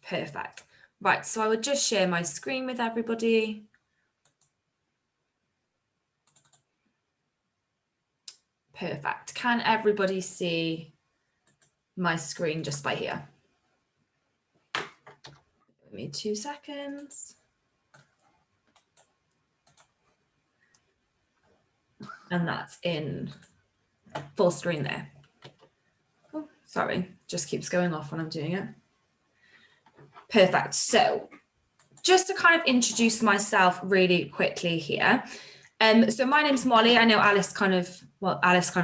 Perfect. Right, so I would just share my screen with everybody. Perfect. Can everybody see my screen just by here? Give me 2 seconds. And that's in full screen there. Oh, sorry, just keeps going off when I'm doing it. Perfect. So just to kind of introduce myself really quickly here. So my name's Molly. I know Alice kind of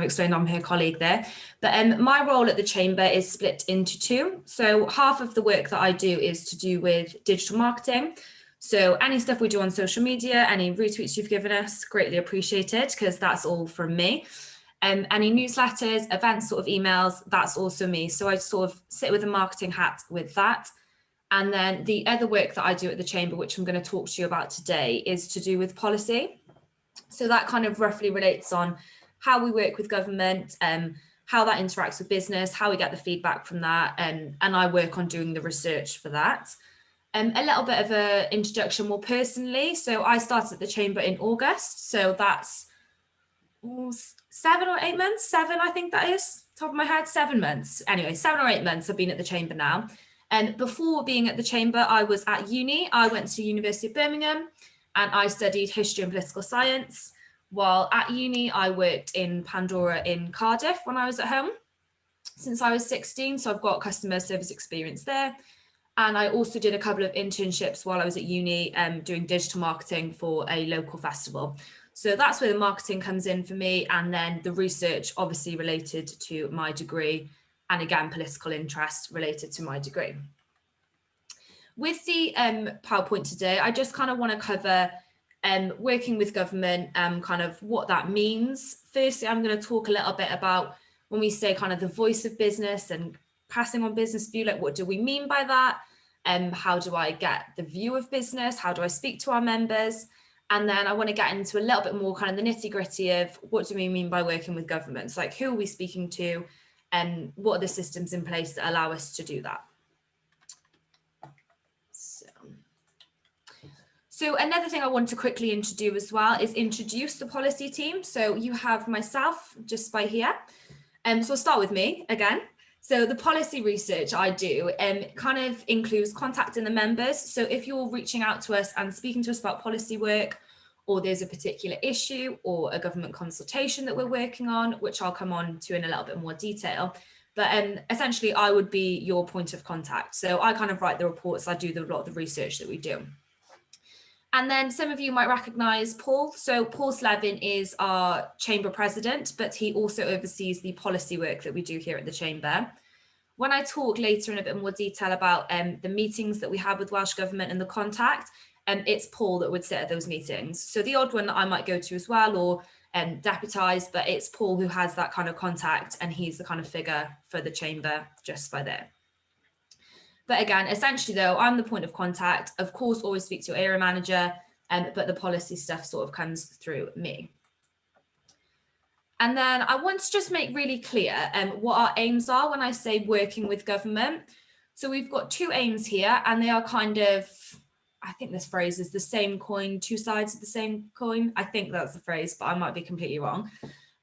explained, I'm her colleague there, but my role at the Chamber is split into two. So half of the work that I do is to do with digital marketing. So any stuff we do on social media, any retweets you've given us, greatly appreciated, because that's all from me. Any newsletters, events, sort of emails, that's also me. So I sort of sit with a marketing hat with that. And then the other work that I do at the Chamber, which I'm going to talk to you about today, is to do with policy. So that kind of roughly relates on how we work with government, how that interacts with business, how we get the feedback from that, and I work on doing the research for that. A little bit of an introduction more personally. So I started at the Chamber in August. So that's 7 or 8 months, 7, I think that is, top of my head, 7 months. Anyway, 7 or 8 months I've been at the Chamber now. And before being at the Chamber, I was at uni. I went to University of Birmingham and I studied history and political science. While at uni, I worked in Pandora in Cardiff when I was at home since I was 16. So I've got customer service experience there. And I also did a couple of internships while I was at uni doing digital marketing for a local festival. So that's where the marketing comes in for me. And then the research obviously related to my degree, and again, political interest related to my degree. With the PowerPoint today, I just kind of want to cover working with government, kind of what that means. Firstly, I'm going to talk a little bit about when we say kind of the voice of business and passing on business view, like what do we mean by that? How do I get the view of business? How do I speak to our members? And then I want to get into a little bit more kind of the nitty gritty of what do we mean by working with governments? Like who are we speaking to? And what are the systems in place that allow us to do that? So another thing I want to quickly introduce as well is introduce the policy team. So you have myself just by here. So I'll start with me again. So the policy research I do kind of includes contacting the members. So if you're reaching out to us and speaking to us about policy work, or there's a particular issue or a government consultation that we're working on, which I'll come on to in a little bit more detail. But essentially, I would be your point of contact. So I kind of write the reports, I do a lot of the research that we do. And then some of you might recognise Paul. So Paul Slevin is our Chamber President, but he also oversees the policy work that we do here at the Chamber. When I talk later in a bit more detail about the meetings that we have with Welsh Government and the contact, it's Paul that would sit at those meetings. So the odd one that I might go to as well, or deputise, but it's Paul who has that kind of contact, and he's the kind of figure for the Chamber just by there. But again, essentially though, I'm the point of contact. Of course, always speak to your area manager, but the policy stuff sort of comes through me. And then I want to just make really clear what our aims are when I say working with government. So we've got 2 aims here, and they are kind of, I think this phrase is the same coin, 2 sides of the same coin. I think that's the phrase, but I might be completely wrong.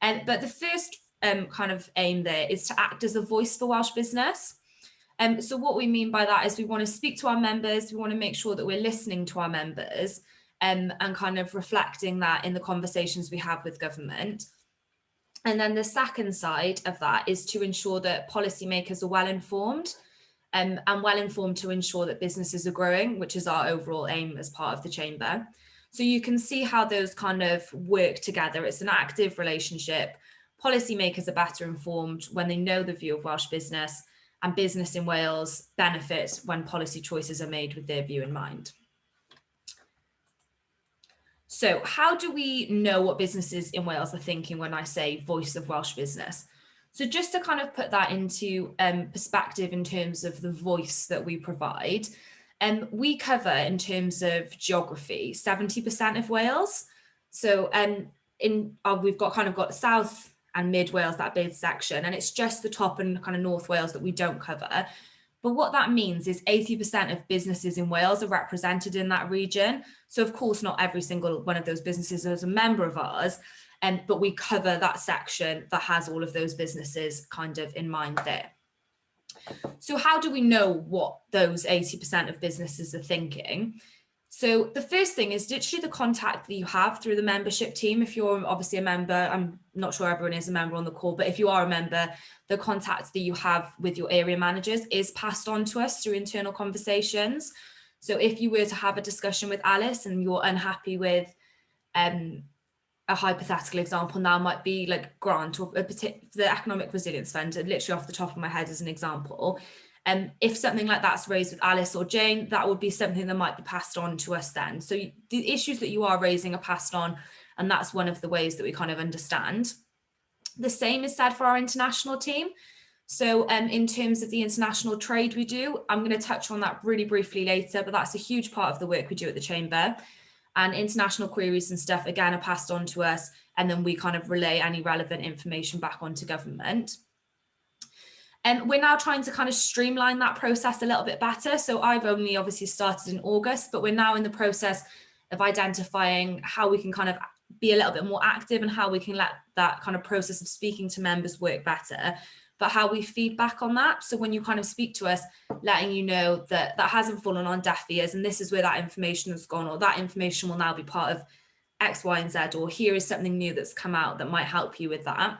But the first kind of aim there is to act as a voice for Welsh business. So what we mean by that is we want to speak to our members, we want to make sure that we're listening to our members and kind of reflecting that in the conversations we have with government. And then the second side of that is to ensure that policymakers are well informed and well informed to ensure that businesses are growing, which is our overall aim as part of the Chamber. So you can see how those kind of work together. It's an active relationship. Policymakers are better informed when they know the view of Welsh business, and business in Wales benefits when policy choices are made with their view in mind. So how do we know what businesses in Wales are thinking when I say voice of Welsh business? So just to kind of put that into perspective in terms of the voice that we provide, we cover in terms of geography, 70% of Wales. So we've got South and Mid Wales, that big section, and it's just the top and kind of North Wales that we don't cover. But what that means is 80% of businesses in Wales are represented in that region. So of course, not every single one of those businesses is a member of ours, but we cover that section that has all of those businesses kind of in mind there. So how do we know what those 80% of businesses are thinking? So the first thing is literally the contact that you have through the membership team. If you're obviously a member, I'm not sure everyone is a member on the call, but if you are a member, the contact that you have with your area managers is passed on to us through internal conversations. So if you were to have a discussion with Alice and you're unhappy with a hypothetical example now might be like grant or the economic resilience fund, literally off the top of my head as an example. If something like that's raised with Alice or Jane, that would be something that might be passed on to us then. So the issues that you are raising are passed on, and that's one of the ways that we kind of understand. The same is said for our international team. So in terms of the international trade we do, I'm going to touch on that really briefly later, but that's a huge part of the work we do at the Chamber. And international queries and stuff, again, are passed on to us, and then we kind of relay any relevant information back onto government. And we're now trying to kind of streamline that process a little bit better. So I've only obviously started in August, but we're now in the process of identifying how we can kind of be a little bit more active and how we can let that kind of process of speaking to members work better, but how we feedback on that. So when you kind of speak to us, letting you know that that hasn't fallen on deaf ears and this is where that information has gone, or that information will now be part of X, Y, and Z, or here is something new that's come out that might help you with that.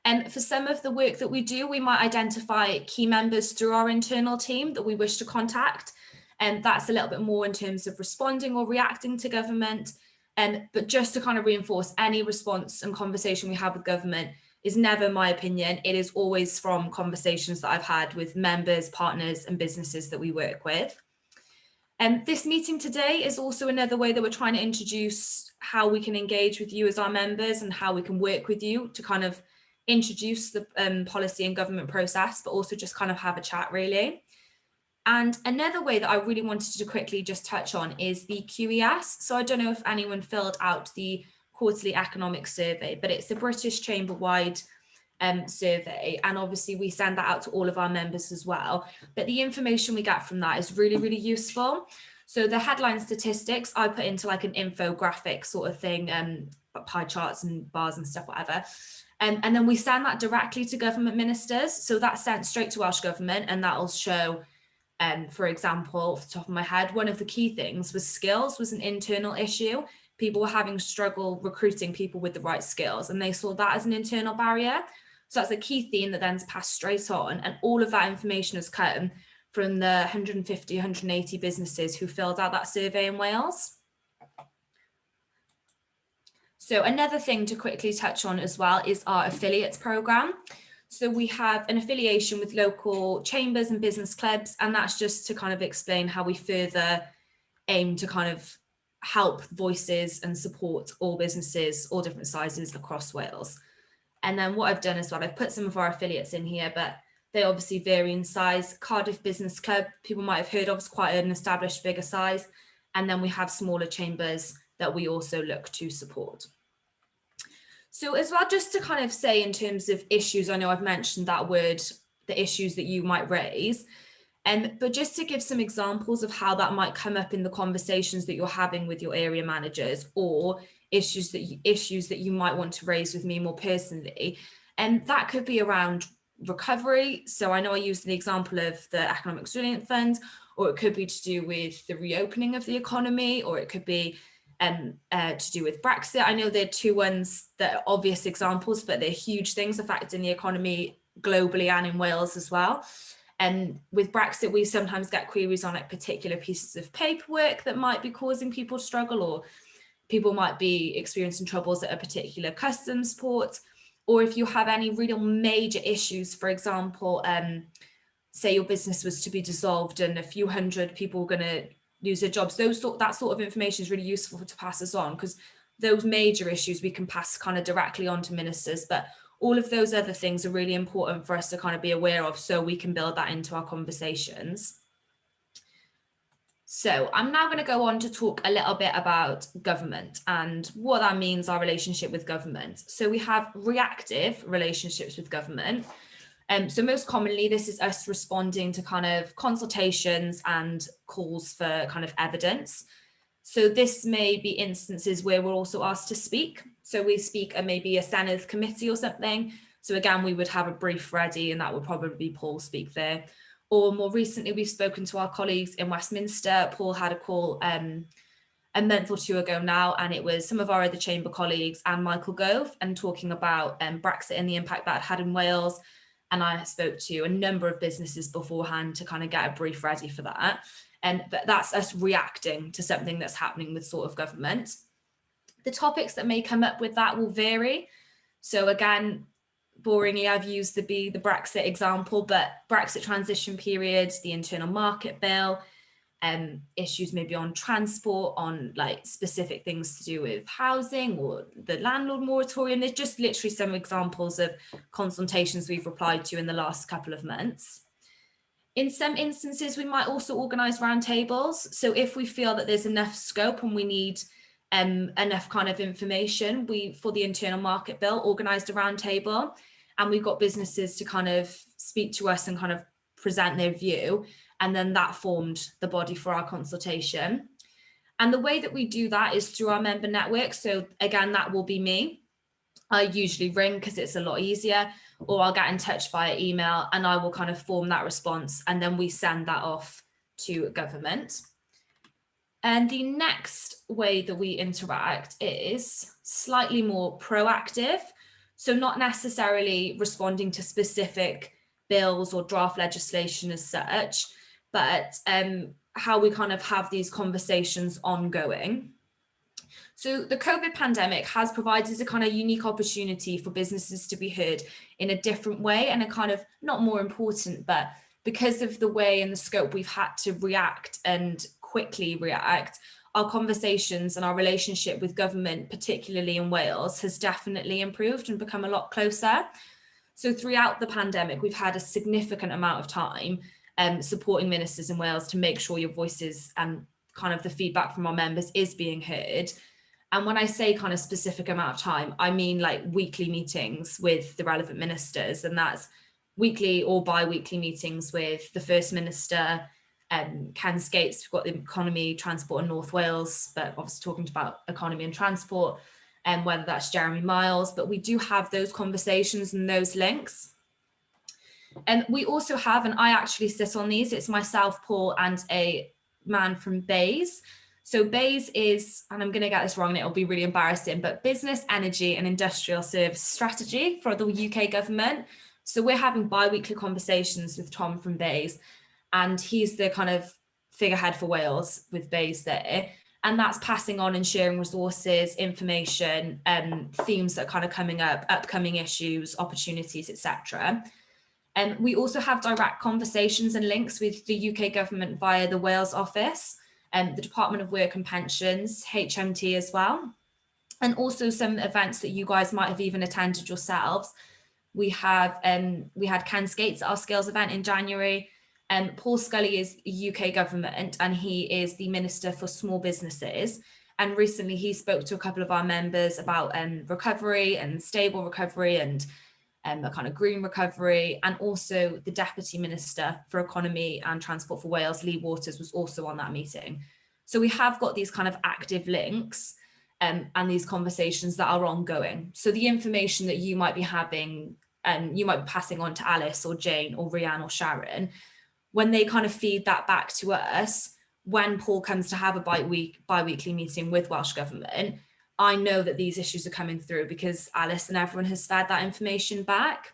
And for some of the work that we do, we might identify key members through our internal team that we wish to contact. And that's a little bit more in terms of responding or reacting to government. But just to kind of reinforce, any response and conversation we have with government is never my opinion. It is always from conversations that I've had with members, partners, and businesses that we work with. And this meeting today is also another way that we're trying to introduce how we can engage with you as our members and how we can work with you to kind of introduce the policy and government process, but also just kind of have a chat really. And another way that I really wanted to quickly just touch on is the QES. So I don't know if anyone filled out the quarterly economic survey, but it's a British Chamber-wide survey. And obviously we send that out to all of our members as well. But the information we get from that is really, really useful. So the headline statistics I put into like an infographic sort of thing, pie charts and bars and stuff, whatever. And then we send that directly to government ministers. So that's sent straight to Welsh Government, and that'll show, for example, off the top of my head, one of the key things was skills was an internal issue. People were having struggle recruiting people with the right skills, and they saw that as an internal barrier. So that's a key theme that then's passed straight on. And all of that information has come from the 150, 180 businesses who filled out that survey in Wales. So another thing to quickly touch on as well is our affiliates program. So we have an affiliation with local chambers and business clubs, and that's just to kind of explain how we further aim to kind of help voices and support all businesses, all different sizes across Wales. And then what I've done as well, I've put some of our affiliates in here, but they obviously vary in size. Cardiff Business Club, people might have heard of, is quite an established, bigger size. And then we have smaller chambers that we also look to support. So as well, just to kind of say in terms of issues, I know I've mentioned that word, the issues that you might raise, but just to give some examples of how that might come up in the conversations that you're having with your area managers, or issues that you might want to raise with me more personally. And that could be around recovery. So I know I used the example of the Economic Resilience Fund, or it could be to do with the reopening of the economy, or it could be to do with Brexit. I know they're two ones that are obvious examples, but they're huge things affecting the economy globally and in Wales as well. And with Brexit, we sometimes get queries on like particular pieces of paperwork that might be causing people to struggle, or people might be experiencing troubles at a particular customs port, or if you have any real major issues, for example, say your business was to be dissolved and a few hundred people were going to lose their jobs, that sort of information is really useful to pass us on, because those major issues we can pass kind of directly on to ministers, but all of those other things are really important for us to kind of be aware of so we can build that into our conversations. So I'm now going to go on to talk a little bit about government and what that means, our relationship with government. So we have reactive relationships with government. So most commonly, this is us responding to kind of consultations and calls for kind of evidence. So this may be instances where we're also asked to speak. So we speak at maybe a Senedd committee or something. So again, we would have a brief ready, and that would probably be Paul speak there. Or more recently, we've spoken to our colleagues in Westminster. Paul had a call a month or two ago now, and it was some of our other chamber colleagues and Michael Gove, and talking about Brexit and the impact that it had in Wales. And I spoke to a number of businesses beforehand to kind of get a brief ready for that. But that's us reacting to something that's happening with sort of government. The topics that may come up with that will vary. So again, boringly, I've used the Brexit example, but Brexit transition period, the internal market bill, issues maybe on transport, on like specific things to do with housing or the landlord moratorium. There's just literally some examples of consultations we've replied to in the last couple of months. In some instances, we might also organise roundtables. So if we feel that there's enough scope and we need enough kind of information, we, for the internal market bill, organised a roundtable, and we've got businesses to kind of speak to us and kind of present their view. And then that formed the body for our consultation. And the way that we do that is through our member network. So again, that will be me. I usually ring because it's a lot easier, or I'll get in touch via email and I will kind of form that response, and then we send that off to government. And the next way that we interact is slightly more proactive. So not necessarily responding to specific bills or draft legislation as such, but how we kind of have these conversations ongoing. So the COVID pandemic has provided a kind of unique opportunity for businesses to be heard in a different way, and a kind of, not more important, but because of the way and the scope we've had to react and quickly react, our conversations and our relationship with government, particularly in Wales, has definitely improved and become a lot closer. So throughout the pandemic, we've had a significant amount of time supporting ministers in Wales to make sure your voices and kind of the feedback from our members is being heard. And when I say kind of specific amount of time, I mean like weekly meetings with the relevant ministers, and that's weekly or bi-weekly meetings with the First Minister, Ken Skates. We've got the economy, transport in North Wales, but obviously talking about economy and transport, and whether that's Jeremy Miles, but we do have those conversations and those links. And we also have, and I actually sit on these, it's myself, Paul, and a man from BEIS. So BEIS is, and I'm going to get this wrong and it'll be really embarrassing, but Business, Energy and Industrial Service Strategy for the UK government. So we're having bi-weekly conversations with Tom from BEIS, and he's the kind of figurehead for Wales with BEIS there. And that's passing on and sharing resources, information, themes that are kind of coming up, upcoming issues, opportunities, etc. And we also have direct conversations and links with the UK government via the Wales office, and the Department of Work and Pensions, HMT as well. And also some events that you guys might have even attended yourselves. We had Ken Skates at our Skills event in January. Paul Scully is UK government, and he is the Minister for Small Businesses. And recently he spoke to a couple of our members about recovery and stable recovery and a kind of green recovery. And also the Deputy Minister for Economy and Transport for Wales, Lee Waters, was also on that meeting. So we have got these kind of active links and these conversations that are ongoing. So the information that you might be having, you might be passing on to Alice or Jane or Rhiannon or Sharon, when they kind of feed that back to us, when Paul comes to have a bi-weekly meeting with Welsh Government, I know that these issues are coming through because Alice and everyone has fed that information back.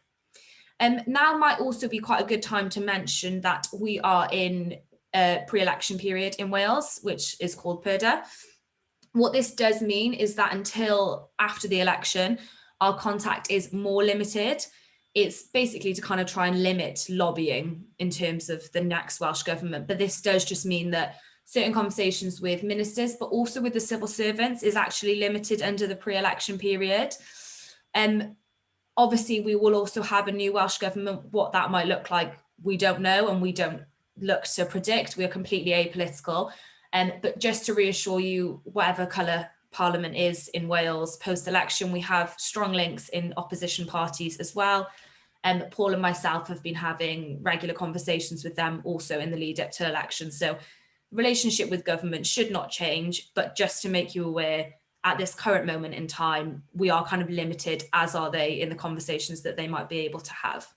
Now might also be quite a good time to mention that we are in a pre-election period in Wales, which is called PERDA. What this does mean is that until after the election, our contact is more limited. It's basically to kind of try and limit lobbying in terms of the next Welsh Government. But this does just mean that certain conversations with ministers, but also with the civil servants, is actually limited under the pre-election period. Obviously, we will also have a new Welsh Government. What that might look like, we don't know, and we don't look to predict. We are completely apolitical. But just to reassure you, whatever colour Parliament is in Wales post-election, we have strong links in opposition parties as well. Paul and myself have been having regular conversations with them also in the lead up to elections. So relationship with government should not change, but just to make you aware, at this current moment in time, we are kind of limited, as are they, in the conversations that they might be able to have.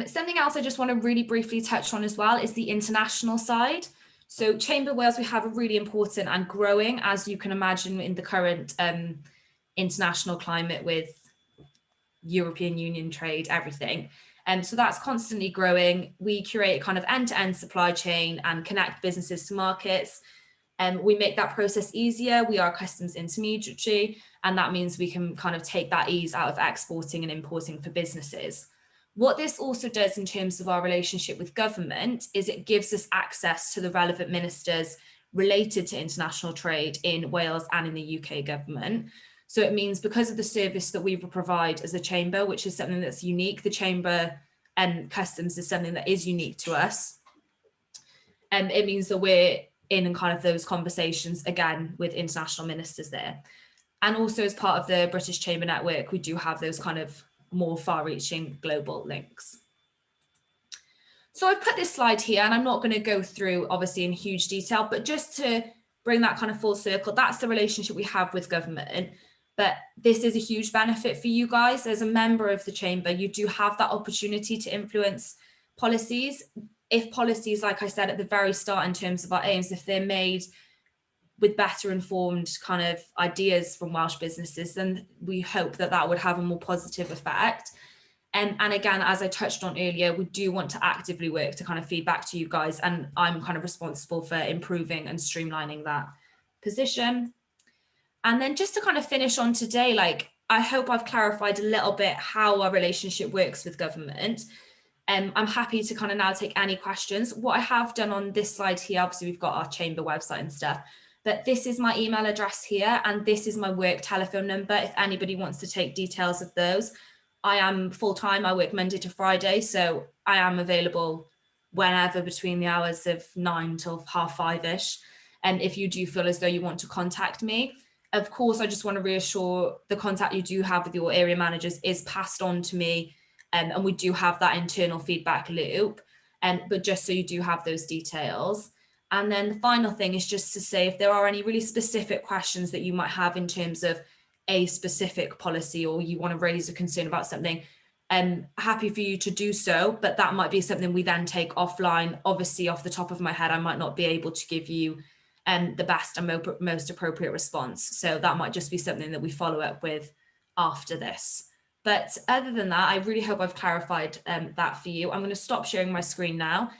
Something else I just want to really briefly touch on as well is the international side. So Chamber of Wales, we have a really important and growing, as you can imagine, in the current international climate with European Union trade, everything. So that's constantly growing. We curate a kind of end-to-end supply chain and connect businesses to markets. We make that process easier. We are a customs intermediary, and that means we can kind of take that ease out of exporting and importing for businesses. What this also does in terms of our relationship with government is it gives us access to the relevant ministers related to international trade in Wales and in the UK government. So it means because of the service that we provide as a chamber, which is something that's unique, the chamber and customs is something that is unique to us. And it means that we're in kind of those conversations again with international ministers there. And also as part of the British Chamber Network, we do have those kind of more far-reaching global links. So I've put this slide here, and I'm not going to go through obviously in huge detail, but just to bring that kind of full circle, that's the relationship we have with government. But this is a huge benefit for you guys. As a member of the chamber, you do have that opportunity to influence policies. If policies, like I said at the very start, in terms of our aims, if they're made with better informed kind of ideas from Welsh businesses, then we hope that that would have a more positive effect. And again, as I touched on earlier, we do want to actively work to kind of feed back to you guys, and I'm kind of responsible for improving and streamlining that position. And then just to kind of finish on today, like, I hope I've clarified a little bit how our relationship works with government. I'm happy to kind of now take any questions. What I have done on this slide here, obviously we've got our chamber website and stuff, but this is my email address here, and this is my work telephone number if anybody wants to take details of those. I am full-time, I work Monday to Friday, so I am available whenever between the hours of 9 till 5:30ish. And if you do feel as though you want to contact me, of course, I just want to reassure the contact you do have with your area managers is passed on to me, and we do have that internal feedback loop, but just so you do have those details. And then the final thing is just to say, if there are any really specific questions that you might have in terms of a specific policy, or you want to raise a concern about something, I'm happy for you to do so, but that might be something we then take offline. Obviously, off the top of my head, I might not be able to give you the best and most appropriate response. So that might just be something that we follow up with after this. But other than that, I really hope I've clarified that for you. I'm going to stop sharing my screen now.